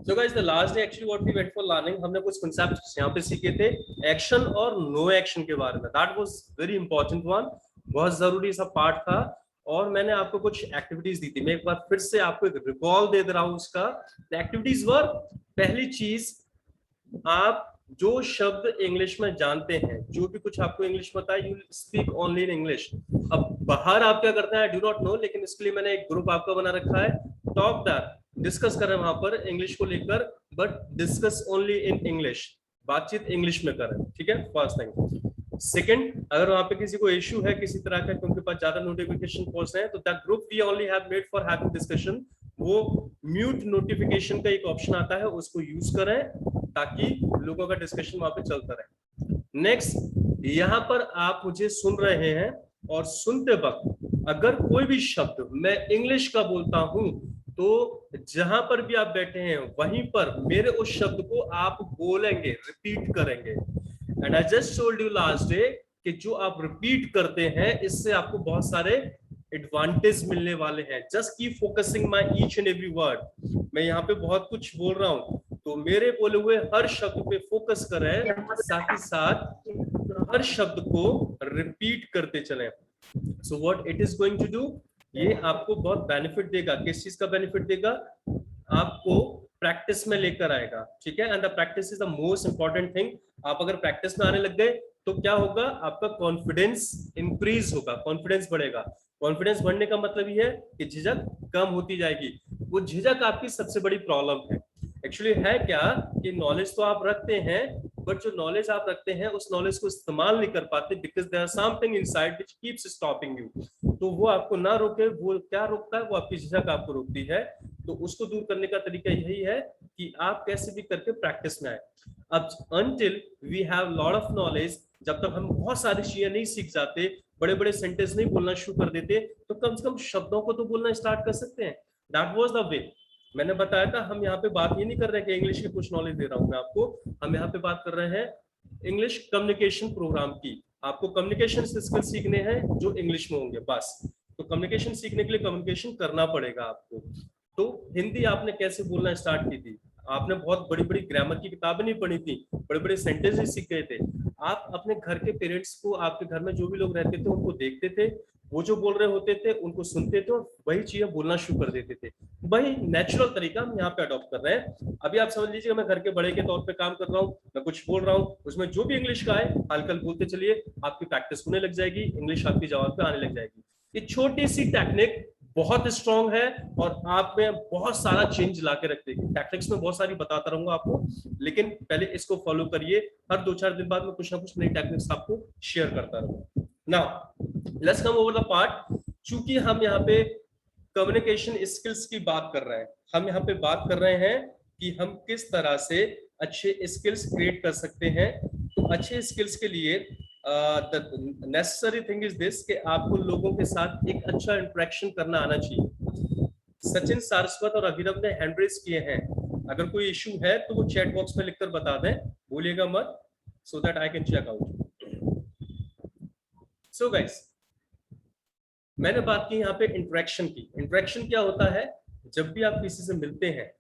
So guys, the last day actually what we went for learning, हमने कुछ concepts यहाँ पे सीखे थे एक्शन और नो एक्शन के बारे में. That was very important one, बहुत जरूरी सा पार्ट था. और मैंने आपको कुछ एक्टिविटीज दी थी. मैं एक बार फिर से आपको एक रिकॉल दे रहा हूँ उसका. एक्टिविटीज वर, पहली चीज, आप जो शब्द इंग्लिश में जानते हैं, जो भी कुछ आपको इंग्लिश पता है, you speak only in English. अब बाहर आप क्या करते हैं आई डू नॉट नो, लेकिन इसके लिए मैंने एक ग्रुप आपका बना रखा है. टॉक दैट, डिस्कस करें वहां पर इंग्लिश को लेकर, but discuss only in English. बातचीत इंग्लिश में करें, ठीक है. First thing. सेकंड, अगर वहां पे किसी को इश्यू है किसी तरह का, क्योंकि पास ज्यादा नोटिफिकेशन पहुंच रहे हैं, तो that group we only have made for having discussion. वो म्यूट नोटिफिकेशन का एक ऑप्शन आता है, उसको यूज करें ताकि लोगों का डिस्कशन वहां पे चलता रहे. नेक्स्ट, यहाँ पर आप मुझे सुन रहे हैं और सुनते वक्त अगर कोई भी शब्द मैं इंग्लिश का बोलता हूं, तो जहां पर भी आप बैठे हैं वहीं पर मेरे उस शब्द को आप बोलेंगे, रिपीट करेंगे. And I just told you last day कि जो आप रिपीट करते हैं इससे आपको बहुत सारे एडवांटेज मिलने वाले हैं. Just keep focusing my each and every word. मैं यहाँ पे बहुत कुछ बोल रहा हूँ, तो मेरे बोले हुए हर शब्द पे फोकस करें, साथ ही साथ हर शब्द को रिपीट करते चलें. So what it is going to do, ये आपको बहुत बेनिफिट देगा. किस चीज का बेनिफिट देगा? आपको प्रैक्टिस में लेकर आएगा, ठीक है. And the practice is the most important thing. आप अगर प्रैक्टिस में आने लग गए तो क्या होगा, आपका कॉन्फिडेंस इंक्रीज होगा, कॉन्फिडेंस बढ़ेगा. कॉन्फिडेंस बढ़ने का मतलब ये है कि झिझक कम होती जाएगी. वो झिझक आपकी सबसे बड़ी प्रॉब्लम है. एक्चुअली है क्या कि नॉलेज तो आप रखते हैं, बट जो नॉलेज आप रखते हैं उस नॉलेज को इस्तेमाल नहीं कर पाते, because there are something inside which keeps stopping you. तो वो आपको ना रोके, वो क्या रोकता है? वो आपकी झिझक आपको रोकती है. तो उसको दूर करने का तरीका यही है कि आप कैसे भी करके प्रैक्टिस में आए. अब until we have lot of knowledge, जब तक हम बहुत सारी चीजें नहीं सीख जाते, बड़े बड़े सेंटेंस नहीं बोलना शुरू कर देते, तो कम से कम शब्दों को तो बोलना स्टार्ट कर सकते हैं. That was the way. मैंने बताया था हम यहाँ पे बात ये नहीं कर रहे कि इंग्लिश की कुछ नॉलेज दे रहा हूँ मैं आपको. हम यहाँ पे बात कर रहे हैं इंग्लिश कम्युनिकेशन प्रोग्राम की. आपको कम्युनिकेशन स्किल सीखने हैं जो इंग्लिश में होंगे बस. तो कम्युनिकेशन सीखने के लिए कम्युनिकेशन करना पड़ेगा आपको. तो हिंदी आपने कैसे बोलना स्टार्ट की थी? आपने बहुत बड़ी बड़ी ग्रामर की किताबें नहीं पढ़ी थी, बड़े बड़े सेंटेंसेस सीख गए थे. आप अपने घर के पेरेंट्स को, आपके घर में जो भी लोग रहते थे उनको देखते थे, वो जो बोल रहे होते थे उनको सुनते थे और वही चीजें बोलना शुरू कर देते थे. वही नेचुरल तरीका हम यहाँ पे अडॉप्ट कर रहे हैं. अभी आप समझ लीजिए मैं घर के बड़े के तौर पे काम कर रहा हूँ, मैं कुछ बोल रहा हूँ, उसमें जो भी इंग्लिश का है हल्का बोलते चलिए, आपकी प्रैक्टिस होने लग जाएगी, इंग्लिश आपकी जवाब पे आने लग जाएगी. ये छोटी सी टेक्निक बहुत स्ट्रांग है और आप में बहुत सारा चेंज ला के रख देगी. टैक्टिक्स में बहुत सारी बताता रहूंगा आपको, लेकिन पहले इसको फॉलो करिए. हर 2-4 दिन बाद में कुछ ना कुछ नई टेक्निक्स आपको शेयर करता रहूंगा. Now let's come over the part. चूंकि हम यहाँ पे कम्युनिकेशन स्किल्स की बात कर रहे हैं, हम यहाँ पे बात कर रहे हैं कि हम किस तरह से अच्छे स्किल्स क्रिएट कर सकते हैं. तो अच्छे स्किल्स के लिए the necessary thing is this कि आपको लोगों के साथ एक अच्छा इंटरेक्शन करना आना चाहिए. सचिन सारस्वत और अभिनव ने हैंड रेज किए हैं. अगर कोई इशू है तो वो चैट बॉक्स में लिखकर बता दें, भूलिएगा मत, so that I can check out. So guys, मैंने बात की यहाँ पे इंटरेक्शन की. इंटरेक्शन क्या होता है? जब भी आप किसी से मिलते हैं,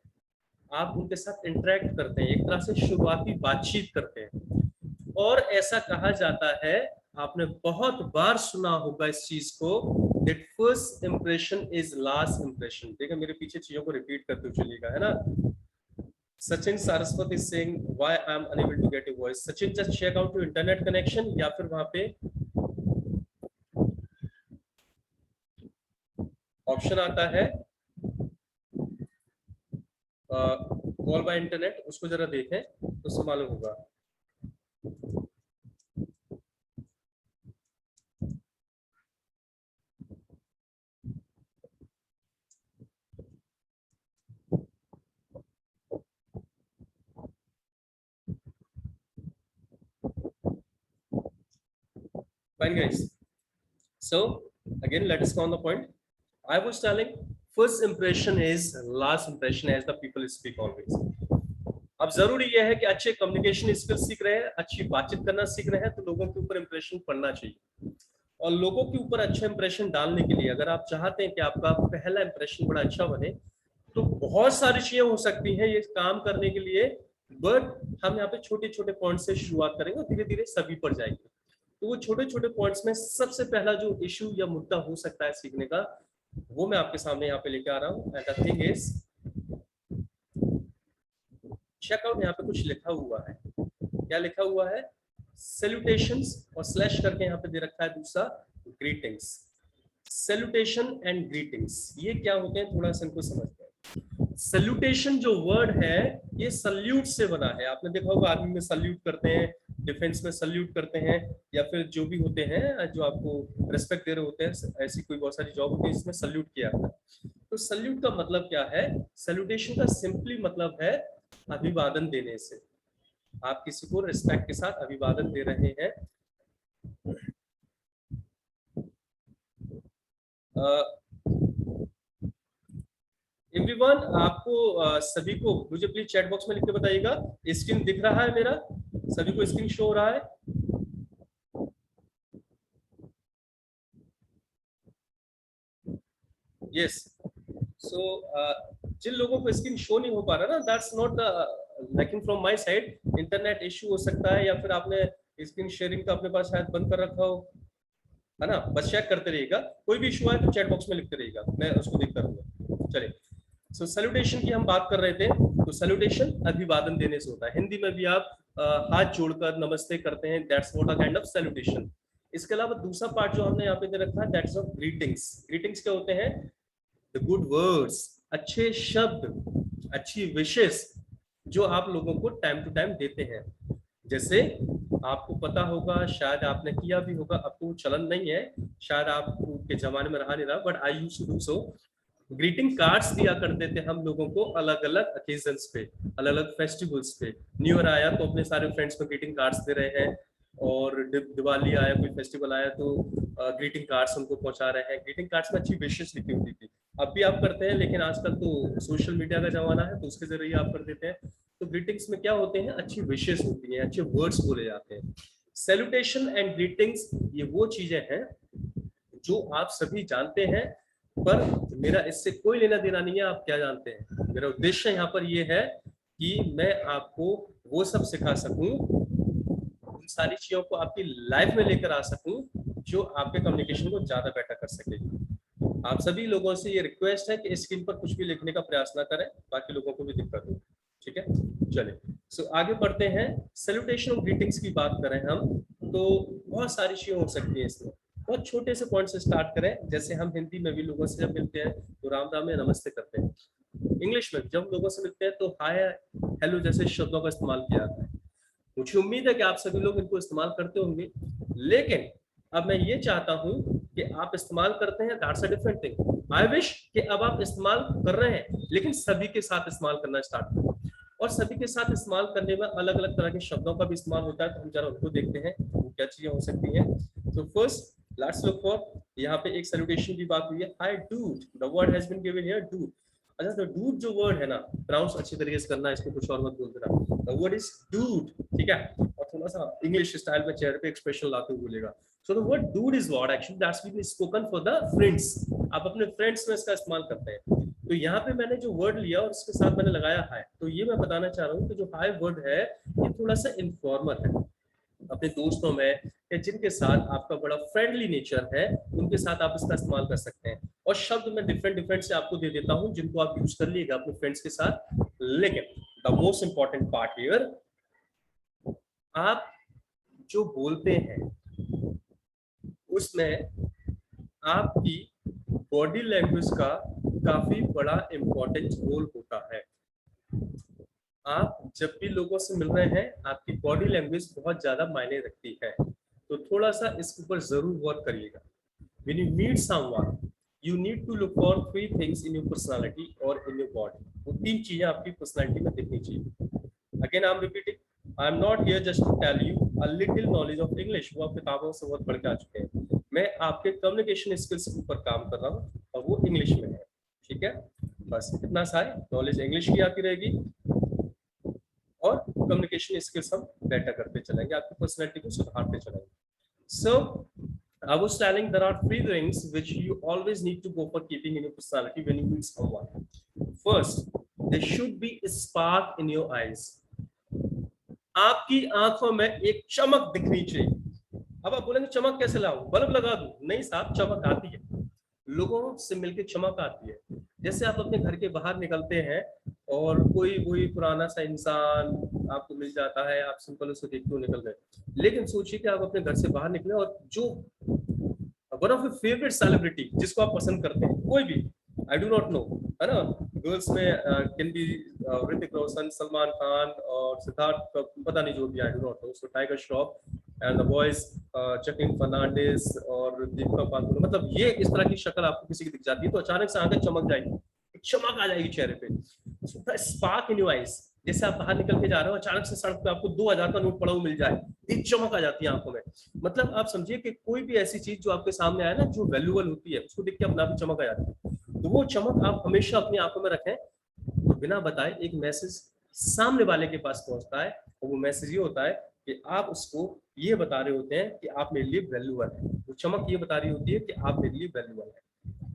आप उनके साथ इंटरेक्ट करते हैं, एक तरह से शुरुआती बातचीत करते हैं. और ऐसा कहा जाता है, आपने बहुत बार सुना होगा इस चीज को, that first impression is last impression. देखिए मेरे पीछे चीजों को रिपीट करते हुए चलिएगा, है ना. Sachin Saraswat is saying why I am unable to get your voice. Sachin just check out your internet connection, या फिर वहां पे ऑप्शन आता है कॉल बाय इंटरनेट, उसको जरा देखें तो उससे मालूम होगा. Fine guys. So again let us go on the point. I was telling first impression is last impression as the people speak always. अब जरूरी यह है कि अच्छे कम्युनिकेशन स्किल सीख रहे हैं, अच्छी बातचीत करना सीख रहे हैं, तो लोगों के ऊपर इंप्रेशन पड़ना चाहिए. और लोगों के ऊपर अच्छा इंप्रेशन डालने के लिए अगर आप चाहते हैं कि आपका पहला इंप्रेशन बड़ा अच्छा बने, तो बहुत सारी चीजें हो सकती हैं ये काम करने के लिए, बट हम यहाँ पे छोटे छोटे पॉइंट से शुरुआत करेंगे और धीरे धीरे सभी पर जाएंगे। तो वो छोटे छोटे पॉइंट्स में सबसे पहला जो इशू या मुद्दा हो सकता है सीखने का, वो मैं आपके सामने यहाँ पे लेके आ रहा हूँ। And the thing is, checkout, यहाँ पे कुछ लिखा हुआ है। क्या लिखा हुआ है? सैल्यूटेशंस और स्लैश करके यहाँ पे दे रखा है दूसरा ग्रीटिंग्स। सैल्यूटेशन एंड ग्रीटिंग्स ये क्या होते हैं, थोड़ा सा इनको समझते हैं। सैल्यूटेशन जो वर्ड है ये सल्यूट से बना है। आपने देखा होगा आर्मी में सल्यूट करते हैं, डिफेंस में सल्यूट करते हैं, या फिर जो भी होते हैं जो आपको रेस्पेक्ट दे रहे होते हैं, ऐसी कोई बहुत सारी जॉब होती है जिसमें सल्यूट किया जाता है। तो सल्यूट का मतलब क्या है? सैल्यूटेशन का सिंपली मतलब है अभिवादन देने से। आप किसी को रिस्पेक्ट के साथ अभिवादन दे रहे हैं। एवरीवन, आपको सभी को मुझे प्लीज चैट बॉक्स में लिख के बताइएगा, स्क्रीन दिख रहा है मेरा? सभी को स्क्रीन शो हो रहा है? यस। सो जिन लोगों को स्क्रीन शो नहीं हो पा रहा ना, that's not the lacking from my side, internet issue हो सकता है, या फिर आपने स्क्रीन शेयरिंग का अपने पास शायद बंद कर रखा हो, है ना? बस चेक करते रहिएगा, कोई भी इशू आए तो चैट बॉक्स में लिखते रहिएगा, मैं उसको देखता रहूंगा। चलिए, सो सैल्यूटेशन की हम बात कर रहे थे। तो सैल्यूटेशन अभिवादन देने से होता है। हिंदी में भी आप हाथ जोड़कर नमस्ते करते हैं, that's what a kind of salutation. इसके अलावा दूसरा पार्ट जो हमने यहाँ पे दे रखा है, दैट्स ऑफ ग्रीटिंग्स। ग्रीटिंग्स क्या होते हैं? द गुड वर्ड्स, अच्छे शब्द, अच्छी विशेष जो आप लोगों को टाइम टू टाइम देते हैं। जैसे आपको पता होगा, शायद आपने किया भी होगा, अब तो चलन नहीं है, शायद आपके जमाने में रहा नहीं रहा, but I used to do so. Greeting cards दिया करते थे हम लोगों को अलग अलग ओकेजन्स पे, अलग अलग फेस्टिवल्स पे। न्यू ईयर आया तो अपने सारे फ्रेंड्स को ग्रीटिंग कार्ड्स दे रहे हैं, और दिवाली आया, कोई फेस्टिवल आया तो ग्रीटिंग कार्ड्स उनको पहुंचा रहे हैं। ग्रीटिंग कार्ड्स में अच्छी विशेष लिखी होती थी, अब भी आप करते हैं, लेकिन आजकल तो सोशल मीडिया का जमाना है तो उसके जरिए आप कर देते हैं। तो ग्रीटिंग्स में क्या होते हैं? अच्छी विशेष होती हैं, अच्छे वर्ड्स बोले जाते हैं। सैल्यूटेशन एंड ग्रीटिंग्स ये वो चीजें हैं जो आप सभी जानते हैं, पर मेरा इससे कोई लेना देना नहीं है आप क्या जानते हैं। मेरा उद्देश्य यहाँ पर ये है कि मैं आपको वो सब सिखा सकूं, उन सारी चीजों को आपकी लाइफ में लेकर आ सकूं जो आपके कम्युनिकेशन को ज्यादा बेटर कर सकेगी। आप सभी लोगों से ये रिक्वेस्ट है कि स्क्रीन पर कुछ भी लिखने का प्रयास ना करें, बाकी लोगों को भी दिक्कत हो, ठीक है? चलिए, सो आगे बढ़ते हैं। सैल्यूटेशन और ग्रीटिंग्स की बात करें हम तो बहुत सारी चीजें हो सकती हैं इसमें। बहुत छोटे से पॉइंट से स्टार्ट करें, जैसे हम हिंदी में भी लोगों से जब मिलते हैं तो राम राम या नमस्ते करते हैं। इंग्लिश में जब लोगों से मिलते हैं तो हाय, हेलो जैसे शब्दों का इस्तेमाल किया जाता है। मुझे उम्मीद है कि आप सभी लोग इनको इस्तेमाल करते होंगे, लेकिन अब मैं ये चाहता हूं कि आप इस्तेमाल करते हैं, that's a different thing. I wish कि अब आप इस्तेमाल कर रहे हैं, लेकिन सभी के साथ इस्तेमाल करना स्टार्ट करें। और सभी के साथ इस्तेमाल करने में अलग अलग तरह के शब्दों का भी इस्तेमाल होता है, तो हम जरा उनको देखते हैं वो क्या चीजें हो सकती हैं। तो फर्स्ट लेट्स लुक फॉर, यहाँ पे एक सैल्यूटेशन की बात हुई है, hi dude, the word has been given here, dude. अच्छा, तो डूड जो वर्ड है ना, प्रोनाउंस अच्छी तरीके से करना है, इसको कुछ और मत बोल देना। द वर्ड इज डूड, ठीक है? और थोड़ा सा इंग्लिश स्टाइल में चेहरे पे एक्सप्रेशन लाते हुए बोलेगा। So the word dude is what actually that's been spoken for the friends. आप अपने फ्रेंड्स में इसका इस्तेमाल करते हैं। तो यहाँ पे मैंने जो वर्ड लिया और उसके साथ मैंने लगाया हाय, तो ये मैं बताना चाह रहा हूँ कि जो हाय वर्ड है ये थोड़ा सा इनफॉर्मल है। अपने दोस्तों में या जिनके साथ आपका बड़ा फ्रेंडली नेचर है, उनके साथ आप इसका इस्तेमाल कर सकते हैं। और शब्द मैं डिफरेंट डिफरेंट से आपको दे देता हूं, जिनको आप यूज कर लीजिएगा अपने फ्रेंड्स के साथ। लेकिन the most important part here, आप जो बोलते हैं उसमें आपकी बॉडी लैंग्वेज का काफी बड़ा इंपॉर्टेंट रोल होता है। आप जब भी लोगों से मिल रहे हैं, आपकी बॉडी लैंग्वेज बहुत ज्यादा मायने रखती है, तो थोड़ा सा इसके ऊपर जरूर वर्क करिएगा। When you meet someone, you need to look for three things in your personality or in your body. वो तीन चीजें आपकी पर्सनालिटी में दिखनी चाहिए। Again, I'm repeating, I'm not here just to tell you a little knowledge of English. वो आप किताबों से बहुत पढ़ के आ चुके हैं। मैं आपके कम्युनिकेशन स्किल्स के ऊपर काम कर रहा हूँ और वो इंग्लिश में है, ठीक है? बस इतना सा है, नॉलेज इंग्लिश की आती रहेगी और कम्युनिकेशन स्किल्स हम बेटर करते चलेंगे, आपकी पर्सनैलिटी को सुधारते चलेंगे। So I was telling there are three things which you always need to go for keeping in your personality when you meet someone. First there should be a spark in your eyes. आपकी आंखों में एक चमक दिखनी चाहिए. अब आप बोलेंगे चमक कैसे लाऊं, बल्ब लगा दूं? नहीं साहब, चमक आती है, लोगों से मिलके चमक आती है. जैसे आप अपने घर के बाहर निकलते हैं और कोई पुराना सा इंसान आपको मिल जाता है, आप सिंपल उसको देखते हो निकल गए. लेकिन सोचिए कि आप अपने घर से बाहर निकले और जो one of your favourite celebrity जिसको आप पसंद करते हैं, कोई भी, आई डू नॉट नो, है ना, गर्ल्स में कैन बी ऋतिक रोशन, सलमान खान और सिद्धार्थ, पता नहीं जो भी, I do not know, so Tiger Shroff and the boys Jacqueline Fernandez और दीपिका पादुकोण. मतलब ये इस तरह की शक्ल आपको किसी की दिख जाती है तो अचानक से आंखें चमक जाएगी, चमक आ जाएगी चेहरे पे. Spark in your eyes. जैसे आप बाहर निकल के जा रहे हो, अचानक से सड़क पे आपको 2000 का नोट पड़ा हुआ मिल जाए, एक चमक आ जाती है आंखों में. मतलब आप समझिए कि कोई भी ऐसी चीज जो आपके सामने आए ना, जो वैल्यूएबल होती है, उसको देख के अपने आप ही चमक आ जाती है. तो वो चमक आप हमेशा अपनी आंखों में रखें. तो बिना बताए एक मैसेज सामने वाले के पास पहुंचता है और वो मैसेज ये होता है कि आप उसको ये बता रहे होते हैं कि आप मेरे लिए वैल्यूएबल है. वो चमक ये बता रही होती है कि आप मेरे लिए वैल्यूएबल है,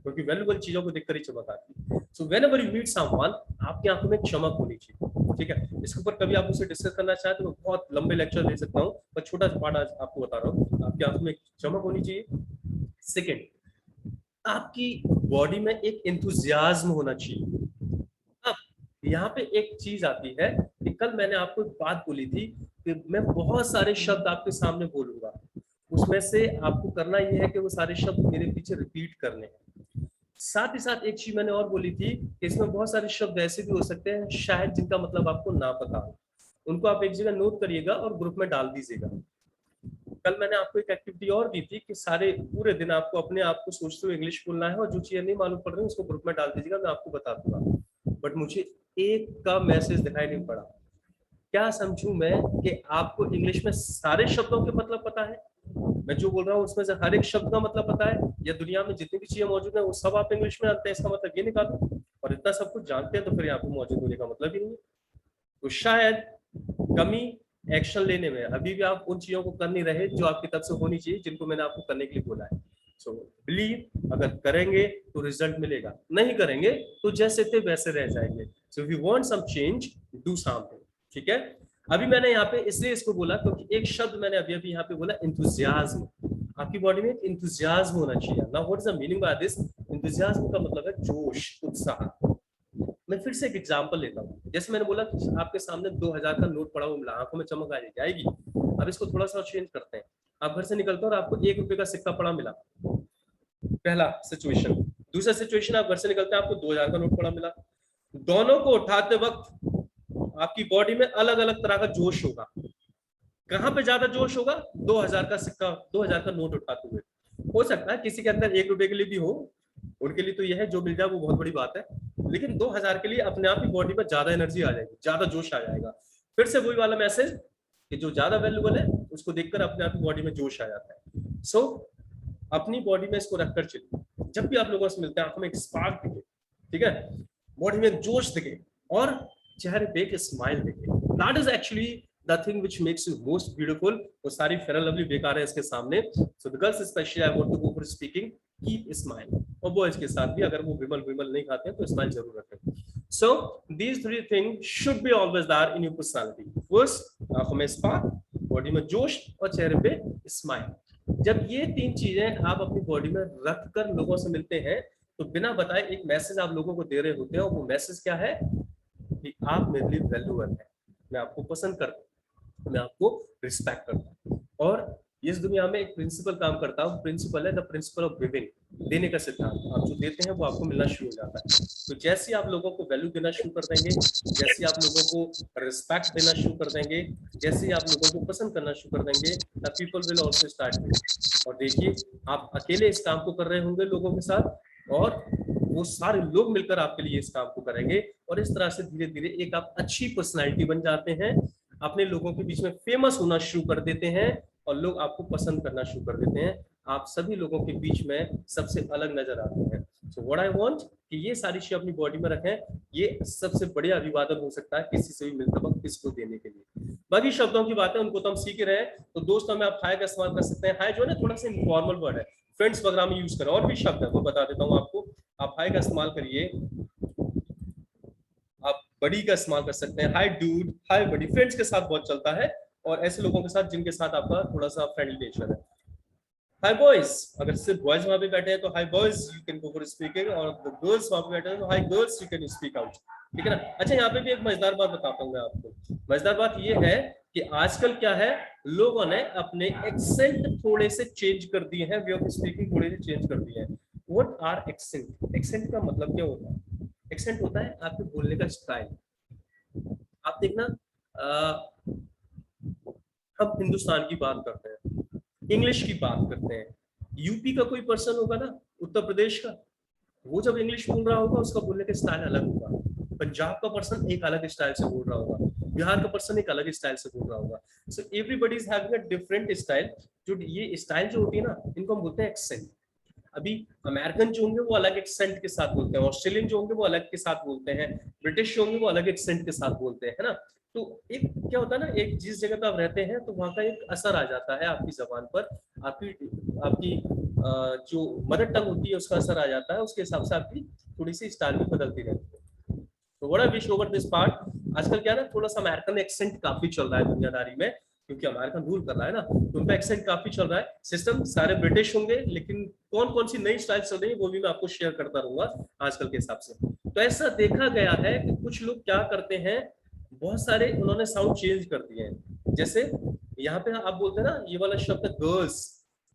क्योंकि वैल्यूएबल चीजों को देखकर ही चमक आती है. So whenever you meet someone, आपकी आंखों में चमक होनी चाहिए. ठीक है, इसके ऊपर कभी आप मुझसे डिस्कस करना चाहें तो मैं बहुत लंबे लेक्चर दे सकता हूँ, पर छोटा सा पार्ट आज आपको बता रहा हूँ. आपकी आंखों में चमक होनी चाहिए. सेकेंड, आपकी बॉडी में एक एंथुसियाज्म होना चाहिए. अब यहाँ पे एक चीज आती है कि कल मैंने आपको एक बात बोली थी कि मैं बहुत सारे शब्द आपके सामने बोलूंगा, उसमें से आपको करना यह है कि वो सारे शब्द मेरे पीछे रिपीट करने हैं. साथ ही साथ एक चीज मैंने और बोली थी कि इसमें बहुत सारे शब्द ऐसे भी हो सकते हैं शायद जिनका मतलब आपको ना पता हो, उनको आप एक जगह नोट करिएगा और ग्रुप में डाल दीजिएगा. कल मैंने आपको एक एक्टिविटी और दी थी कि सारे पूरे दिन आपको अपने आप को सोचते हुए इंग्लिश बोलना है और जो चीजें नहीं मालूम पड़ रही उसको ग्रुप में डाल दीजिएगा, मैं आपको बता दूंगा. बट मुझे एक का मैसेज दिखाई नहीं पड़ा. क्या समझूं मैं कि आपको इंग्लिश में सारे शब्दों के मतलब पता है, मैं जो बोल रहा हूँ उसमें से हर एक शब्द का मतलब पता है, या दुनिया में जितनी भी चीजें मौजूद है वो सब आप इंग्लिश में जानते हैं? इसका मतलब ये निकालो. और इतना सब कुछ जानते हैं तो फिर यहाँ पे मौजूद होने का मतलब ही नहीं है. तो शायद कमी एक्शन लेने में, अभी भी आप उन चीजों को कर नहीं रहे जो आपकी तरफ से होनी चाहिए, जिनको मैंने आपको करने के लिए बोला है. सो बिलीव, अगर करेंगे तो रिजल्ट मिलेगा, नहीं करेंगे तो जैसे थे वैसे रह जाएंगे. So if you want some change, do something. ठीक है, अभी मैंने यहाँ पे इसलिए इसको बोला क्योंकि एक शब्द मैंने अभी अभी यहाँ पे बोला, एंथुसियाज्म. आपकी बॉडी में एंथुसियाज्म होना चाहिए. Now what is the meaning by this? Enthusiasm का मतलब है जोश, उत्साह. मैं फिर से एक एग्जांपल लेता हूँ. जैसे मैंने बोला आपके सामने 2000 का नोट पड़ा हुआ मिला, आंखों में चमक आ जाएगी. अब इसको थोड़ा सा चेंज करते हैं. आप घर से निकलते हो और आपको 1 रुपए का सिक्का पड़ा मिला, पहला सिचुएशन. दूसरा सिचुएशन, आप घर से निकलते हैं, आपको 2000 का नोट पड़ा मिला. दोनों को उठाते वक्त आपकी बॉडी में अलग अलग तरह का जोश होगा. कहां पे ज्यादा जोश होगा? 2000 का सिक्का, 2000 का नोट उठाते हुए. हो सकता है किसी के अंदर 1 रुपए के लिए भी हो, उनके लिए तो यह है जो मिल जाए वो बहुत बड़ी बात है. लेकिन 2000 के लिए अपने आप ही बॉडी में ज्यादा एनर्जी आ जाएगी, ज्यादा जोश आ जाएगा. फिर से वही वाला मैसेज कि जो ज्यादा वैल्यूएबल है उसको देखकर अपने आप ही बॉडी में जोश आ जाता है. सो अपनी बॉडी में इसको रखकर चलिए. जब भी आप लोगों से मिलते हैं, आंखों में एक स्पार्क दिखे, ठीक है, बॉडी में जोश दिखे और चेहरे पे एक स्माइल दिखे. That is actually the thing which makes you most beautiful. वो सारी फेयर एंड लवली बेकार है इसके सामने. So the girls especially I want to go for speaking, keep smile. और बॉयज के साथ भी अगर वो विमल नहीं खाते हैं तो स्माइल जरूर रखें. So these 3 things should be always there in your personality. First, आंखों में स्पार्क, बॉडी में जोश और चेहरे पे स्माइल. जब ये 3 चीजें आप अपनी बॉडी में रखकर लोगों से मिलते हैं तो बिना बताए एक मैसेज आप लोगों को दे रहे होते हैं. और वो मैसेज क्या है कि आप मेरे लिए वैल्यूएबल हैं, मैं आपको पसंद करता हूँ, मैं आपको रिस्पेक्ट करता हूँ. और इस दुनिया में एक प्रिंसिपल काम करता है, प्रिंसिपल है द प्रिंसिपल ऑफ गिविंग, देने का सिद्धांत. आप जो देते हैं वो आपको मिलना शुरू हो जाता है. तो जैसे आप लोगों को वैल्यू देना शुरू कर देंगे, जैसे आप लोगों को रिस्पेक्ट देना शुरू कर देंगे, जैसे आप लोगों को पसंद करना शुरू कर देंगे, the people will also start. और देखिए, आप अकेले इस काम को कर रहे होंगे लोगों के साथ, और वो सारे लोग मिलकर आपके लिए इस काम को करेंगे. और इस तरह से धीरे धीरे एक आप अच्छी पर्सनैलिटी बन जाते हैं, अपने लोगों के बीच में फेमस होना शुरू कर देते हैं और लोग आपको पसंद करना शुरू कर देते हैं. आप सभी लोगों के बीच में सबसे अलग नजर आते हैं. सो व्हाट आई वांट कि ये सारी चीजें अपनी बॉडी में रखें. ये सबसे बड़े अभिवादन हो सकता है किसी से भी मिलते वक्त किसको देने के लिए. बाकी शब्दों की बातें उनको तो हम सीख रहे हैं. तो दोस्तों में आप हाय का इस्तेमाल कर सकते हैं. हाय जो है ना थोड़ा सा इनफॉर्मल वर्ड है, फ्रेंड्स वगैरह में यूज करें. और भी शब्द है वो बता देता हूँ आपको. आप हाय का इस्तेमाल करिए. बडी का इस्तेमाल कर सकते हैं, हाय डूड, हाय बडी, फ्रेंड्स के साथ बहुत चलता है, और ऐसे लोगों के साथ जिनके साथ आपका थोड़ा सा फ्रेंडली नेचर है। हाय बॉयज, अगर सिर्फ बॉयज वहां पे बैठे हैं तो hi boys you can go for speaking, और गर्ल्स वहां पे बैठे हैं तो hi girls you can speak out, ठीक है ना। अच्छा, यहाँ पे भी एक मजेदार बात बताता हूँ मैं आपको। मजेदार बात ये है कि आजकल क्या है, लोगों ने अपने एक्सेंट थोड़े से चेंज कर दिए हैं, वे ऑफ स्पीकिंग थोड़े से चेंज कर दिए हैं। What are accent? एक्सेंट का मतलब क्या होता है? एक्सेंट होता है आपके बोलने का स्टाइल। आप देखना, हम हिंदुस्तान की बात करते हैं, इंग्लिश की बात करते हैं, यूपी का कोई पर्सन होगा ना, उत्तर प्रदेश का, वो जब इंग्लिश बोल रहा होगा उसका बोलने का स्टाइल अलग होगा। पंजाब का पर्सन एक अलग स्टाइल से बोल रहा होगा, बिहार का पर्सन एक अलग स्टाइल से बोल रहा होगा। So everybody is having a different style. जो ये स्टाइल जो होती है ना, इनको हम बोलते हैं एक्सेंट। अभी अमेरिकन जो होंगे वो अलग एक्सेंट के साथ बोलते हैं, ऑस्ट्रेलियन जो होंगे वो अलग के साथ बोलते हैं, ब्रिटिश जो होंगे वो अलग एक्सेंट के साथ बोलते हैं, है ना। तो एक क्या होता है ना, एक जिस जगह पे आप रहते हैं तो वहाँ का एक असर आ जाता है आपकी जबान पर, आपकी आपकी जो मदर टंग होती है उसका असर आ जाता है, उसके हिसाब से आपकी थोड़ी सी स्टाइल भी बदलती रहती है। तो what I wish over this part, आजकल क्या है ना, थोड़ा सा अमेरिकन एक्सेंट काफी चल रहा है दुनियादारी में, क्योंकि अमेरिकन रूल कर रहा है ना, तो उनका एक्सेंट काफी चल रहा है। सिस्टम सारे ब्रिटिश होंगे, लेकिन कौन कौन सी नई स्टाइल चल रही है वो भी मैं आपको शेयर करता रहूंगा आजकल के हिसाब से। तो ऐसा देखा गया है कि कुछ लोग क्या करते हैं, बहुत सारे उन्होंने साउंड चेंज कर दिए हैं। जैसे यहाँ पे आप बोलते हैं ना, ये वाला शब्द है गर्ल्स,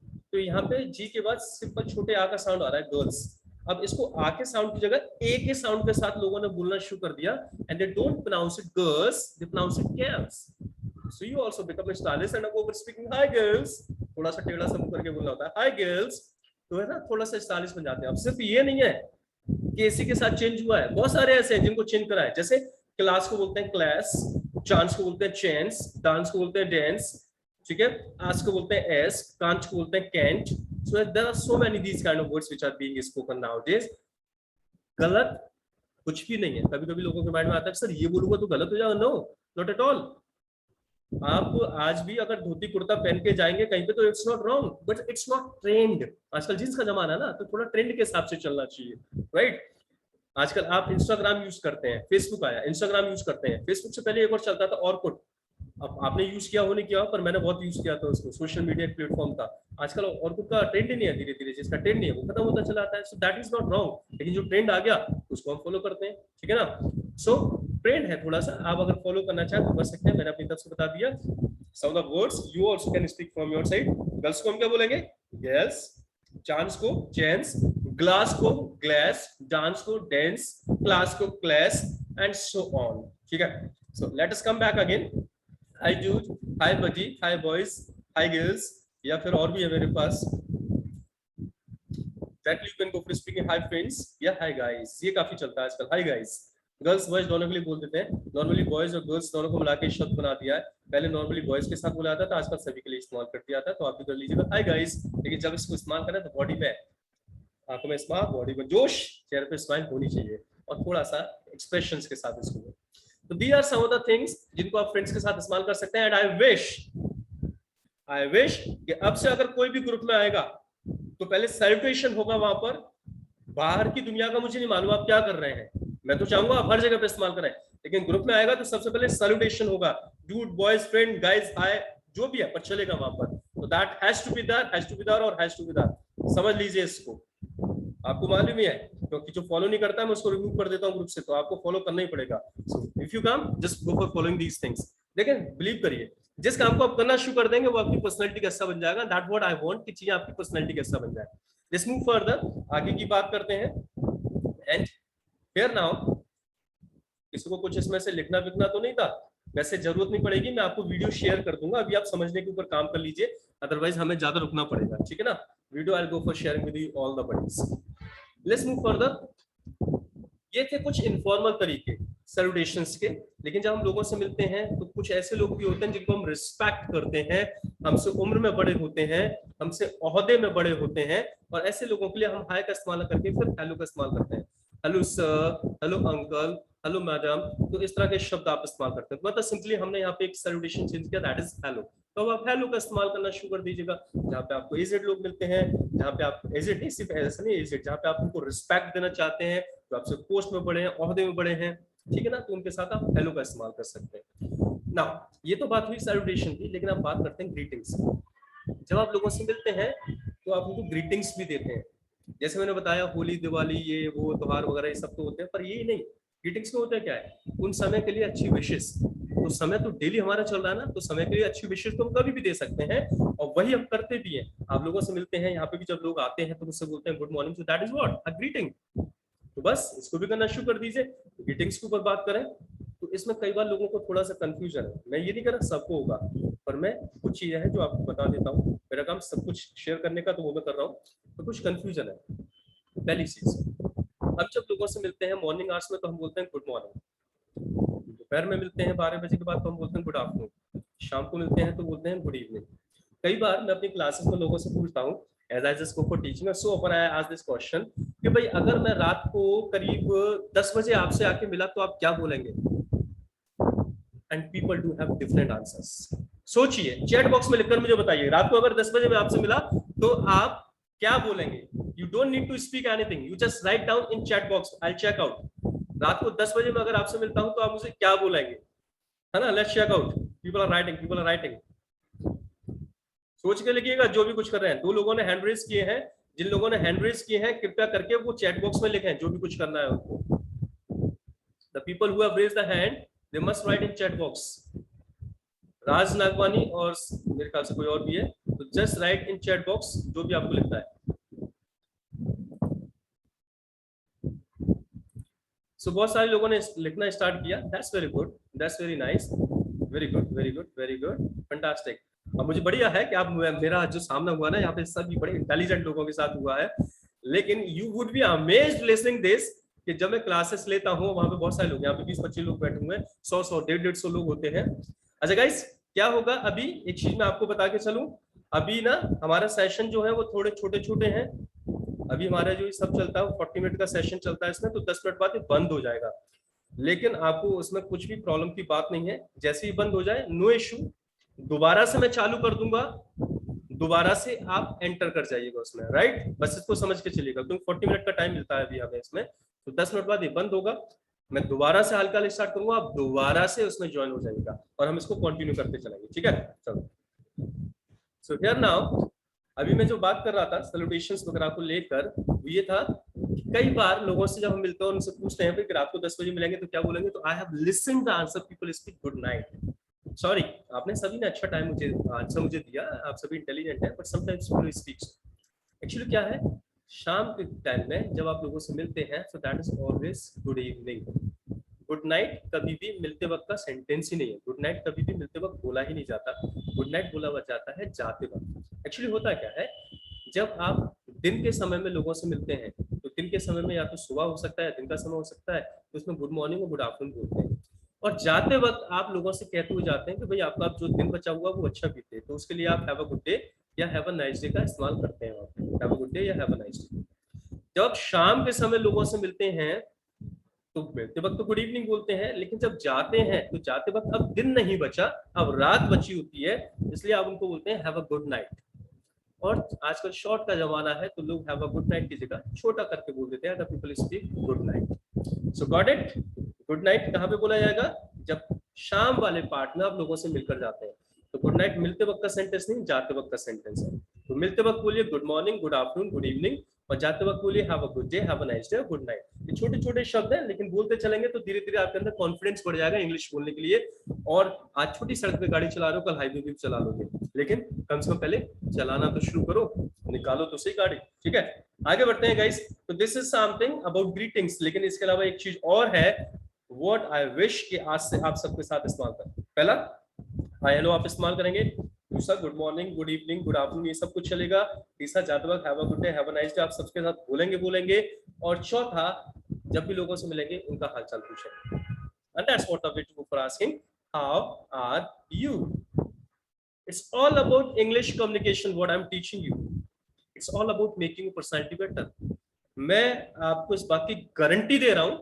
तो यहाँ पे जी के बाद सिंपल छोटे आ का साउंड आ रहा है, गर्ल्स। अब इसको आ के साउंड की जगह ए के साउंड के साथ लोगों ने बोलना शुरू कर दिया, and they don't pronounce it girls, they pronounce it girls. So you also become stylish and over speaking hi girls, थोड़ा सा टेढ़ा सा मुंह करके बोलना होता है हाय गर्ल्स, तो है ना, थोड़ा सा स्टाइलिश बन जाते हैं। अब सिर्फ ये नहीं है कि इसी के साथ चेंज हुआ है, बहुत सारे ऐसे हैं जिनको चेंज करा है। जैसे क्लास को बोलते हैं क्लास, चांस को बोलते हैं चैंस, डांस को बोलते हैं डांस, ठीक है, आज को बोलते हैं एस, कांच को बोलते हैं can't. So there are so many these kind of words which are being spoken nowadays. गलत कुछ भी नहीं है। कभी कभी लोगों के माइंड में आता है सर ये बोलूंगा तो गलत हो जाएगा, नो, नॉट एट ऑल। आप आज भी अगर धोती कुर्ता पहन के जाएंगे कहीं पे तो it's not wrong, but it's not trend. आजकल जींस का जमाना है ना, तो थोड़ा ट्रेंड के हिसाब से चलना चाहिए, राइट। आजकल आप इंस्टाग्राम यूज करते हैं, फेसबुक आया, इंस्टाग्राम यूज करते हैं, फेसबुक से पहले एक और चलता था ऑर्कुट। अब आपने यूज किया हो नहीं किया, पर मैंने बहुत यूज किया था उसको, सोशल मीडिया प्लेटफॉर्म था। आजकल ऑर्कुट का ट्रेंड ही नहीं है, धीरे धीरे जिसका ट्रेंड नहीं है वो खत्म होता चला आता है। So that is not wrong, लेकिन जो ट्रेंड आ गया उसको हम फॉलो करते हैं, ठीक है ना। सो ट्रेंड है थोड़ा सा, आप अगर फॉलो करना चाहें तो कर सकते हैं, मैंने अपनी तरफ से बता दिया। Some of the words you also can speak from your side. Girls को हम क्या बोलेंगे, गर्ल्स, चांस को चैंस, ग्लास को ग्लास, डांस को डांस, क्लास को क्लास, एंड सो ऑन, ठीक है। So let us come back again. Hi dude, hi buddy, hi boys, hi girls, या फिर और भी है मेरे पास, directly you can go for speaking hi friends या हाय गाइस, ये काफी चलता है आजकल, हाय गाइस। गर्ल्स बॉयज दोनों के लिए बोल देते हैं, नॉर्मली बॉयज और गर्ल्स दोनों को मिला के शब्द बना दिया है। पहले नॉर्मली बॉयज के साथ बोला जाता था, आजकल सभी के लिए इस्तेमाल कर दिया जाता है, तो आप भी कर लीजिएगा हाय गाइस। लेकिन जब इसको इस्तेमाल करें तो बॉडी पे, आंखों में स्माइल, बॉडी में जोश, चेहरे पे स्माइल होनी चाहिए, और थोड़ा सा एक्सप्रेशंस के साथ इसको। तो these are some of the things जिनको आप फ्रेंड्स के साथ इस्तेमाल कर सकते हैं। एंड आई विश कि अब से अगर कोई भी ग्रुप में आएगा तो पहले सैल्यूटेशन होगा वहां पर। बाहर की दुनिया का मुझे नहीं मालूम आप क्या कर रहे हैं, मैं तो चाहूंगा आप हर जगह पे इस्तेमाल करें, लेकिन ग्रुप में आएगा तो सबसे पहले सैल्यूटेशन होगा, dude, boys, friend, guys, hi, जो भी है पर चलेगा वहां पर। तो that has to be there, has to be there और हैज टू बी देयर, समझ लीजिए इसको। आपको मालूम ही है, क्योंकि जो फॉलो नहीं करता है मैं उसको रिमूव कर देता हूँ ग्रुप से, तो आपको फॉलो करना ही पड़ेगा। सो if you come just go for following these things. लेकिन बिलीव करिए, जिस काम को आप करना शुरू कर देंगे वो आपकी पर्सनैलिटी का हिस्सा बन जाएगा। दैट व्हाट आई वांट कि चीजें आपकी पर्सनैलिटी का हिस्सा बन जाए। लेट्स मूव फर्दर, आगे की बात करते हैं। एंड हियर नाउ, किसी को कुछ इसमें से लिखना विखना तो नहीं था, वैसे जरूरत नहीं पड़ेगी, मैं आपको वीडियो शेयर कर दूंगा, अभी आप समझने के ऊपर काम कर लीजिए, अदरवाइज हमें ज्यादा रुकना पड़ेगा, ठीक है ना। Video I go for sharing with you all the buddies. Let's move further. ये थे कुछ इनफॉर्मल तरीके सैल्यूटेशंस के, लेकिन जब हम लोगों से मिलते हैं तो कुछ ऐसे लोग भी होते हैं जिनको हम रिस्पेक्ट करते हैं, हमसे उम्र में बड़े होते हैं, हमसे ओहदे में बड़े होते हैं, और ऐसे लोगों के लिए हम हाय का इस्तेमाल करके फिर हेलो का इस्तेमाल करते हैं। Hello sir, hello uncle, hello madam, तो इस तरह के शब्द आप इस्तेमाल करते हैं। मतलब सिंपली हमने यहाँ पे एक सैल्यूटेशन चेंज किया, दैट इज हेलो। तो अब आप हेलो का इस्तेमाल करना शुरू कर दीजिएगा। जहाँ पे आपको एजेड लोग मिलते हैं, जहाँ पे आप एजेड नहीं, सिर्फ ऐसा नहीं एजेड, जहाँ पे आप उनको रिस्पेक्ट देना चाहते हैं, जो आपसे पोस्ट में बड़े हैं, ओहदे में बड़े हैं, ठीक है ना, तो उनके साथ आप हेलो का इस्तेमाल कर सकते हैं ना। ये तो बात हुई सैल्यूटेशन की, लेकिन आप बात करते हैं ग्रीटिंग्स। जब आप लोगों से मिलते हैं तो आप उनको ग्रीटिंग्स भी देते हैं। जैसे मैंने बताया होली दिवाली ये वो त्योहार वगैरह ये सब तो होते हैं, पर यही नहीं, ग्रीटिंग्स में होता है क्या है, उन समय के लिए अच्छी विशेष। तो समय तो डेली हमारा चल रहा है ना, तो समय के लिए अच्छी विशेष तो हम कभी भी दे सकते हैं, और वही हम करते भी हैं। आप लोगों से मिलते हैं यहाँ पे भी, जब लोग आते हैं तो मुझसे बोलते हैं good morning, so that is what a greeting. तो बस इसको भी करना शुरू कर दीजिए। ग्रीटिंग्स के ऊपर बात करें तो इसमें कई बार लोगों को थोड़ा सा कंफ्यूजन है। मैं ये नहीं कह रहा सबको होगा, पर मैं कुछ चीजें हैं जो आपको बता देता हूँ। मेरा काम सब कुछ शेयर करने का, तो वो मैं कर रहा हूँ। तो कुछ कंफ्यूजन है। पहली चीज, अब जब लोगों से मिलते हैं मॉर्निंग आवर्स में तो हम बोलते हैं गुड मॉर्निंग, दोपहर में मिलते हैं 12 बजे के बाद तो हम बोलते हैं गुड आफ्टरनून, शाम को मिलते हैं तो बोलते हैं गुड इवनिंग। कई बार मैं अपनी क्लासेस में लोगों से पूछता हूँ, as I just go for teaching, so often I ask this question कि भाई अगर मैं रात को करीब 10 बजे आपसे आके मिला तो आप क्या बोलेंगे? And people do have different answers. सोचिए, चैट बॉक्स में लिखकर मुझे बताइए, रात को अगर 10 बजे मैं आपसे मिला तो आप क्या बोलेंगे? You don't need to speak anything, you just write down in chat box, I check out. रात को 10 बजे मैं अगर आपसे मिलता हूं तो आप मुझे क्या बोलेंगे? है ना, let's check out. People are writing, people are writing. सोच के लिखिएगा जो भी कुछ कर रहे हैं। 2 लोगों ने हैंड रेज किए हैं, जिन लोगों ने हैंड रेज किए हैं कृपया करके वो चैट बॉक्स में लिखें जो भी कुछ करना है उनको। The people who have raised the hand they must write in chat box. Raj Nagwani और मेरे ख्याल से कोई और भी है, तो just write in chat box जो भी आपको लिखता है। सो बहुत सारे लोगों ने लिखना स्टार्ट किया, that's very good, that's very nice, very good very good very good, fantastic. अब मुझे बढ़िया है कि आप, मेरा जो सामना हुआ ना यहाँ पे सभी बड़े इंटेलिजेंट लोगों के साथ हुआ है, लेकिन you would be amazed listening this कि जब मैं क्लासेस लेता हूँ वहां पे बहुत सारे लोग, यहाँ पे 20-25 लोग बैठे हुए हैं, 100 150 लोग होते हैं। अच्छा गाइस, क्या होगा अभी एक चीज मैं आपको बता के चलूं, अभी ना हमारा सेशन जो है वो थोड़े छोटे छोटे हैं। अभी हमारा जो सब चलता है 40 मिनट का सेशन चलता है इसमें, तो 10 मिनट बाद ये बंद हो जाएगा। लेकिन आपको उसमें कुछ भी प्रॉब्लम की बात नहीं है, जैसे ही बंद हो जाए नो इशू, दोबारा से मैं चालू कर दूंगा, दोबारा से आप एंटर कर जाइएगा उसमें, राइट? बस इसको समझ के चलिएगा, क्योंकि 40 मिनट का टाइम मिलता है अभी हमें इसमें, तो 10 मिनट बाद ये बंद होगा, मैं दोबारा से हल्का स्टार्ट करूंगा, आप दोबारा से उसमें ज्वाइन हो जाएगा और हम इसको कंटिन्यू करते चलेंगे, ठीक है? चलो, सो हियर नाउ, अभी मैं जो बात कर रहा था सैल्यूटेशंस वगैरह को लेकर, वो ये था कि कई बार लोगों से जब हम मिलते हैं उनसे पूछते हैं कि रात को 10 बजे मिलेंगे तो क्या बोलेंगे, तो I have listened the answer, people speak good night. Sorry, आपने सभी ने अच्छा टाइम मुझे आंसर मुझे दिया, आप सभी इंटेलिजेंट हैं, but sometimes people speak. Actually क्या है, शाम के टाइम में जब आप लोगों से मिलते हैं, so that is always good evening. Good night कभी भी मिलते वक्त का सेंटेंस ही नहीं है, गुड नाइट कभी भी मिलते वक्त बोला ही नहीं जाता, गुड नाइट बोला जाता है जाते वक्त। एक्चुअली होता क्या है, जब आप दिन के समय में लोगों से मिलते हैं तो दिन के समय में या तो सुबह हो सकता है, दिन का समय हो सकता है, तो उसमें गुड मॉर्निंग और गुड आफ्टरनून बोलते हैं, और जाते वक्त आप लोगों से कहते हुए जाते हैं कि भाई आपका जो दिन बचा हुआ वो अच्छा बीते, तो उसके लिए आप हैव अ गुड डे या हैव अ नाइस डे का इस्तेमाल करते हैं, हैव अ गुड डे या हैव अ नाइस डे। जब आप शाम के समय लोगों से मिलते हैं तो मिलते वक्त तो गुड इवनिंग बोलते हैं, लेकिन जब जाते हैं तो जाते वक्त अब दिन नहीं बचा, अब रात बची होती है, इसलिए आप उनको बोलते हैं हैव अ गुड नाइट। और आजकल शॉर्ट का जमाना है तो लोग हैव अ गुड नाइट की जगह छोटा करके बोल देते हैं, the people speak good night. So got it? Good night कहाँ पे बोला जाएगा? जब शाम वाले पार्ट में आप लोगों से मिलकर जाते हैं, तो गुड नाइट मिलते वक्त का सेंटेंस नहीं, जाते वक्त का सेंटेंस है। तो मिलते वक्त बोलिए good morning, good afternoon, good evening, और जाते वक्त बोलिए have a good day, have a nice day, good night. ये छोटे छोटे शब्द हैं, लेकिन बोलते चलेंगे तो धीरे धीरे आपके अंदर कॉन्फिडेंस बढ़ जाएगा इंग्लिश बोलने के लिए। और आज छोटी सड़क पे गाड़ी चला रहे हो, कल हाईवे भी चला लोगे, लेकिन कम से कम पहले चलाना तो शुरू करो, निकालो तो सही गाड़ी, ठीक है? आगे बढ़ते हैं गाइस। तो this is something about greetings, लेकिन इसके अलावा एक चीज और है, व्हाट आई विश कि आज से आप सबके साथ इस्तेमाल करें। पहला, हाय हेलो आप इस्तेमाल करेंगे। दूसरा, good morning, good evening, good afternoon, ये सब कुछ चलेगा। तीसरा, जाते वक्त have a good day, have a nice day आप सबके साथ बोलेंगे। और चौथा, जब भी लोगों से मिलेंगे उनका हालचाल पूछेंगे। And that's what the way to go for asking, how are you? It's all about English communication, what I'm teaching you. It's all about making your personality better. मैं आपको इस बात की गारंटी दे रहा हूं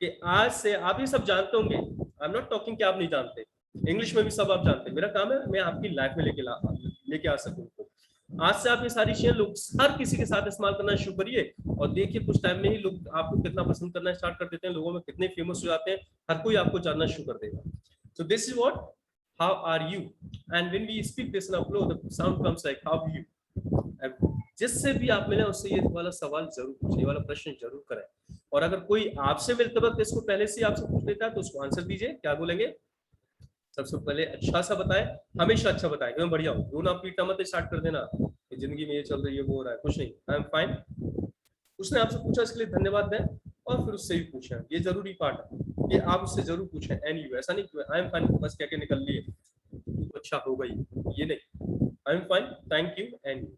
कि आज से आप ये सब जानते होंगे। आई एम नॉट टॉकिंग कि आप नहीं जानते, इंग्लिश में भी सब आप जानते हैं। मेरा काम है मैं आपकी लाइफ में लेके आ सकूं। आज से आप ये सारी चीजें लोग हर किसी के साथ इस्तेमाल करना शुरू करिए, और देखिए कुछ टाइम में ही लोग आपको कितना पसंद करना स्टार्ट कर देते हैं, लोगों में कितने फेमस हो जाते हैं। हर कोई आपको जानना शुरू कर देगा। So this is what, how are you, and when we speak this in flow the sound comes like how you. जिससे भी आप मिले उससे ये वाला सवाल जरूर पूछे, ये वाला प्रश्न जरूर करें। और अगर कोई आपसे मिलते वक्त इसको पहले से आपसे पूछ लेता है तो उसको आंसर दीजिए। क्या बोलेंगे? सबसे पहले अच्छा सा बताए, हमेशा अच्छा बताए कि मैं बढ़िया हूँ, रोना पीटना मत स्टार्ट कर देना कि जिंदगी में ये चल रही है वो हो रहा है, कुछ नहीं, आई एम फाइन। उसने आपसे पूछा इसके लिए धन्यवाद दें और फिर उससे भी पूछें, ये जरूरी पार्ट है कि आप उससे जरूर पूछें। एंड यू, ऐसा नहीं कि आई एम फाइन बस कह के निकल लिए तो अच्छा हो गई, ये नहीं, I am fine, thank you, and you.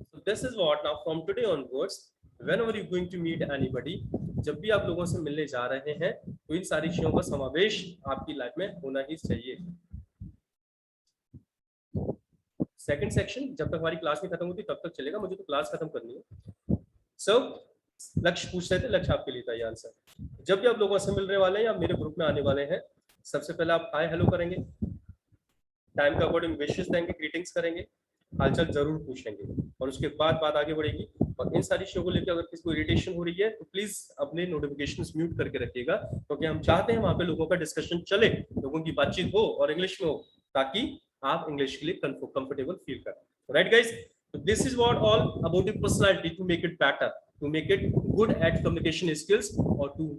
So this is what now from today onwards whenever you going to meet anybody, जब भी आप लोगों से मिलने जा रहे हैं तो इन सारी चीजों का समावेश आपकी लाइफ में होना ही चाहिए। सेकंड सेक्शन जब तक हमारी क्लास नहीं खत्म होती तब तक चलेगा, मुझे तो क्लास खत्म करनी है। सो लक्ष्य पूछ रहे थे, लक्ष्य आपके लिए था ये आंसर। जब भी आप लोगों से मिलने वाले हैं या मेरे ग्रुप में आने वाले हैं, सबसे पहले आप हाय हेलो करेंगे, टाइम के अकॉर्डिंग विशेस देंगे, ग्रीटिंग्स करेंगे, हालचाल जरूर पूछेंगे और उसके बाद बात आगे बढ़ेगी। और इन सारी चीजों को लेकर अगर किसी को इरिटेशन हो रही है तो प्लीज अपने नोटिफिकेशंस म्यूट करके रखिएगा, क्योंकि हम चाहते हैं वहां पे लोगों का डिस्कशन चले, लोगों की बातचीत हो और इंग्लिश में हो, ताकि आप इंग्लिश के लिए कंफर्टेबल फील करें। Right guys, this is what all about your personality to make it better, to make it good at communication skills और टू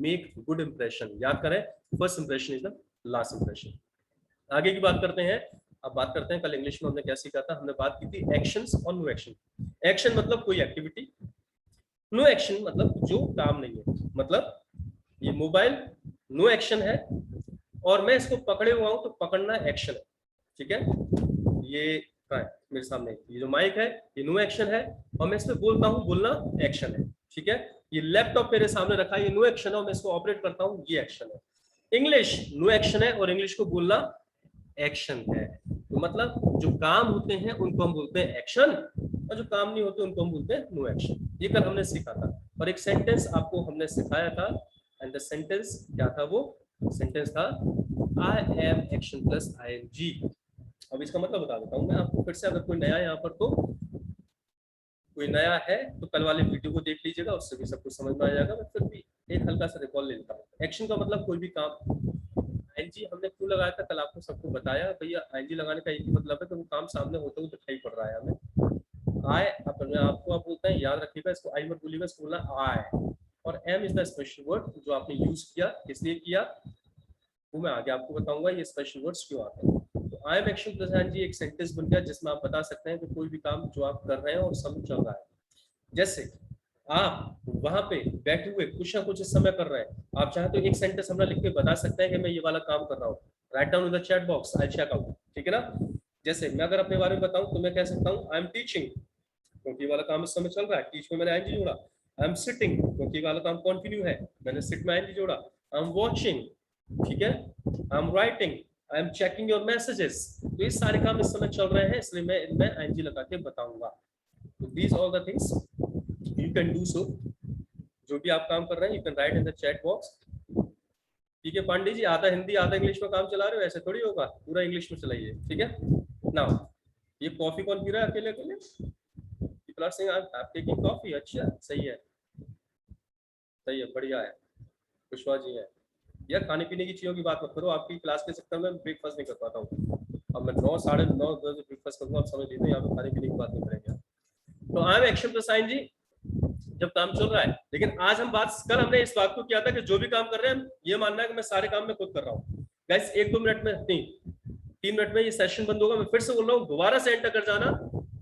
मेक गुड इंप्रेशन। याद करें, first impression is the last impression. आगे की बात करते हैं। अब बात करते हैं कल इंग्लिश में हमने क्या सीखा था। हमने बात की थी एक्शंस और नो एक्शन। एक्शन मतलब कोई एक्टिविटी, नो एक्शन मतलब जो काम नहीं है। मतलब ये मोबाइल नो एक्शन है और मैं इसको पकड़े हुआ हूं तो पकड़ना एक्शन है, ठीक है। ये मेरे सामने ये जो माइक है ये नो एक्शन है और मैं इसमें बोलता हूं, बोलना एक्शन है, ठीक है। ये लैपटॉप मेरे सामने रखा है, ये नो एक्शन है और मैं इसको ऑपरेट करता हूं, ये एक्शन है। इंग्लिश नो एक्शन है और इंग्लिश को बोलना एक्शन है। तो मतलब जो काम होते हैं उनको हम बोलते हैं एक्शन और जो काम नहीं होते उनको हम बोलते हैं नो एक्शन। ये कल हमने सीखा था। और एक सेंटेंस आपको हमने सिखाया था एंड द सेंटेंस क्या था? वो सेंटेंस था I am action plus ING. अब इसका मतलब बता देता हूं मैं आपको फिर से, अगर कोई नया यहाँ पर तो कोई नया है तो कल वाले वीडियो को देख लीजिएगा, उससे भी सब कुछ समझ में आ जाएगा। मैं फिर भी एक हल्का सा रिकॉल ले लेता हूँ। एक्शन का मतलब कोई भी काम। आईएनजी हमने क्यों लगाया था कल आपको सबको बताया, भैया आईएनजी लगाने का एक ही मतलब है कि वो काम सामने होते हुए दिखाई पड़ रहा है हमें। आई अपने आपको आप बोलते हैं, याद रखिएगा इसको आई मत बोलिएगा, इसको बोलना आई। और am is the special word जो आपने यूज किया, इसलिए किया वो मैं आगे आपको बताऊंगा ये स्पेशल वर्ड्स क्यों आते हैं। तो I am action plus ING एक सेंटेंस बन गया जिसमें आप बता सकते हैं कि कोई भी काम जो आप कर रहे हैं और समय चल रहा है। जैसे आप वहां पे बैठे हुए कुछ ना कुछ इस समय कर रहे हैं, आप चाहे तो एक सेंटेंस हमरा लिख के बता सकते हैं कि मैं ये वाला काम कर रहा हूँ। Write down in the chat box, I check out, ठीक है ना। जैसे मैं अगर अपने बारे में बताऊं तो मैं कह सकता हूँ आई एम टीचिंग, क्योंकि ये वाला काम इस समय चल रहा है, टीच में मैंने आईएनजी जोड़ा। आई एम सिटिंग, क्योंकि वाला काम कंटिन्यू है, मैंने सिट में आईएनजी जोड़ा। आई एम वॉचिंग, ठीक है। I am writing, I am checking your messages. तो ये सारे काम इस समय चल रहे हैं, इसलिए मैं इनमें आईएनजी लगा के बताऊंगा। तो these all the things you can do so. जो भी आप काम कर रहे हैं you can write in the chat box, ठीक है। पांडे जी आधा हिंदी आधा इंग्लिश में काम चला रहे हो, ऐसे थोड़ी होगा, पूरा इंग्लिश में चलाइए, ठीक है। नाउ ये कॉफी कौन पी रहा है अकेले अकेले? People are saying I am taking coffee. अच्छा, सही है, सही है, बढ़िया है, कुशवाहा जी है। यार खाने पीने की चीजों की बात मत करो, आपकी क्लास के चक्कर में ब्रेकफास्ट नहीं कर पाता हूँ। अब मैं 9 साढ़े 9 बजे ब्रेकफास्ट करूंगा, आप समझ लीजिए, यहाँ पे खाने पीने की बात नहीं करेंगे। तो I am action plus ING जब काम चल रहा है। लेकिन आज हम बात, कल हमने इस बात को किया था कि जो भी काम कर रहे हैं ये मानना है कि मैं सारे काम में खुद कर रहा हूँ। गाइस 1-2 मिनट में नहीं, 3 मिनट में ये सेशन बंद होगा। मैं फिर से बोल रहा हूँ, दोबारा से एंटर कर जाना,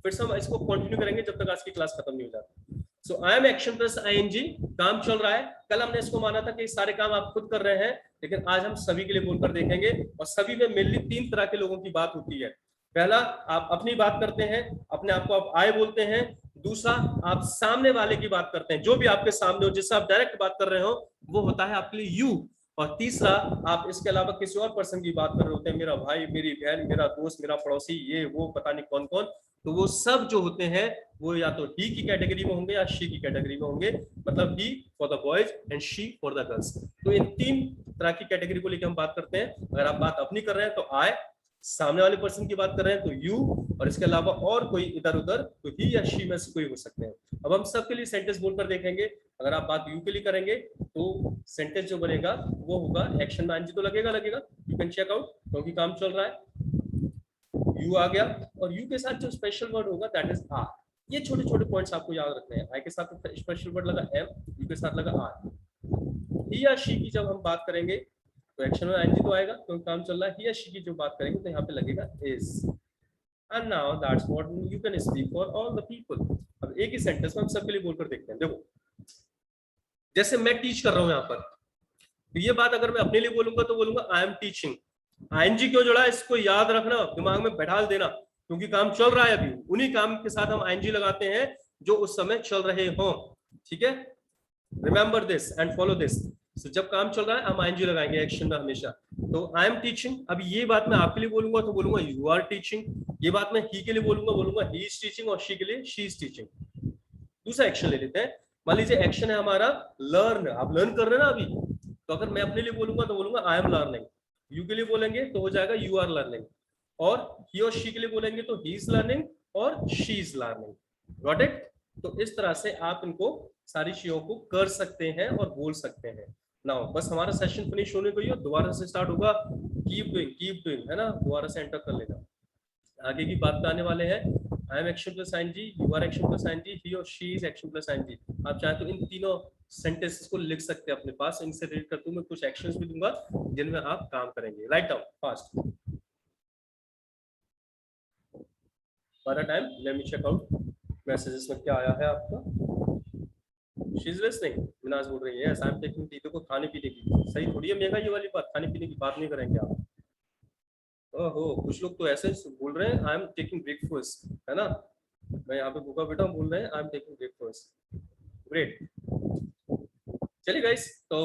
फिर से हम इसको कंटिन्यू करेंगे जब तक आज की क्लास खत्म नहीं हो जाती। So I am action plus ING, काम चल रहा है। कल हमने इसको माना था कि सारे काम आप खुद कर रहे हैं, लेकिन आज हम सभी के लिए बोलकर देखेंगे। और सभी में मेनली 3 तरह के लोगों की बात होती है। पहला, आप अपनी बात करते हैं, अपने आप को आप आई बोलते हैं। दूसरा, आप सामने वाले की बात करते हैं, जो भी आपके सामने हो, जिससे आप डायरेक्ट बात कर रहे हो, वो होता है आपके लिए यू। और तीसरा, आप इसके अलावा किसी और पर्सन की बात कर रहे होते हैं, मेरा भाई, मेरी बहन, मेरा दोस्त, मेरा पड़ोसी, ये वो पता नहीं कौन कौन। तो वो सब जो होते हैं वो या तो ही की कैटेगरी में होंगे या शी की कैटेगरी में होंगे। मतलब he for the boys and she for the girls. तो इन 3 तरह की कैटेगरी को लेकर हम बात करते हैं। अगर आप बात अपनी कर रहे हैं तो आई, सामने वाले पर्सन की बात कर रहे हैं तो यू, और इसके अलावा और कोई इधर उधर तो ही या शी में से कोई हो सकते हैं। अब हम सबके लिए सेंटेंस बोलकर देखेंगे। अगर आप बात यू के लिए करेंगे तो सेंटेंस जो बनेगा वो होगा एक्शन में एनजी तो लगेगा, यू कैन चेक आउट, क्योंकि काम चल रहा है, यू आ गया, और यू के साथ जो स्पेशल वर्ड होगा दैट इज आर। ये छोटे छोटे पॉइंट्स आपको याद रखने हैं। आई के साथ स्पेशल वर्ड लगा एम, यू के साथ लगा आर। ही या शी की जब हम बात करेंगे तो एक्शन में एनजी तो आएगा क्योंकि काम चल रहा है। ही या शी की जो बात करेंगे तो यहाँ पे लगेगा is. And now that's what you can speak for all the people. अब एक ही सेंटेंस में हम सबके लिए बोलकर देखते हैं। देखो जैसे मैं टीच कर रहा हूँ यहाँ पर, तो ये बात अगर मैं अपने लिए बोलूंगा तो बोलूंगा आई एम टीचिंग। आईएनजी क्यों जुड़ा है इसको याद रखना, दिमाग में बैठा देना, क्योंकि काम चल रहा है अभी। उन्हीं काम के साथ हम आईएनजी लगाते हैं जो उस समय चल रहे हो। ठीक है, remember this and follow this. जब काम चल रहा है हम आईएनजी लगाएंगे एक्शन में हमेशा। तो आई एम टीचिंग, अब ये बात मैं आपके लिए बोलूंगा तो बोलूंगा यू आर टीचिंग। ये बात मैं ही के लिए बोलूंगा ही इज टीचिंग, और शी के लिए शी इज टीचिंग। दूसरा एक्शन ले लेते हैं। मान लीजिए एक्शन है हमारा लर्न, आप लर्न कर रहे हैं ना अभी, तो अगर मैं अपने लिए बोलूंगा तो बोलूंगा आई एम लर्निंग। यू के लिए बोलेंगे तो हो जाएगा यू आर लर्निंग, और ही और शी के लिए बोलेंगे तो ही इज लर्निंग और she is learning. Got it? तो इस तरह से आप इनको सारी चीजों को कर सकते हैं और बोल सकते हैं। नाउ बस हमारा सेशन फिनिश होने को ही, दोबारा से स्टार्ट होगा। कीप डूइंग है ना, दोबारा से एंटर कर लेना। आगे की बात पे आने वाले हैं। I am action plus ING, you are action plus ING, he और she is action plus ING. आप चाहे तो इन तीनों सेंटेंसेस को लिख सकते हैं अपने पास। इनसे रिलेट करते हुए मैं कुछ एक्शंस भी दूंगा जिनमें आप काम करेंगे। Write down fast. By the time let me check out messages में क्या आया है आपका। शी इज लिसनिंग, मिनाज बोल रही है yes I am taking tea. देखो खाने पीने की सही थोड़ी है मेगा, ये वाली बात खाने पीने की बात नहीं करेंगे आप। ओहो, कुछ लोग तो ऐसे बोल रहे हैं आई एम टेकिंग ब्रेकफास्ट, है ना। मैं यहाँ पे भूखा बैठा हूँ, बोल रहे हैं I am taking breakfast. Great. चलिए गाइस, तो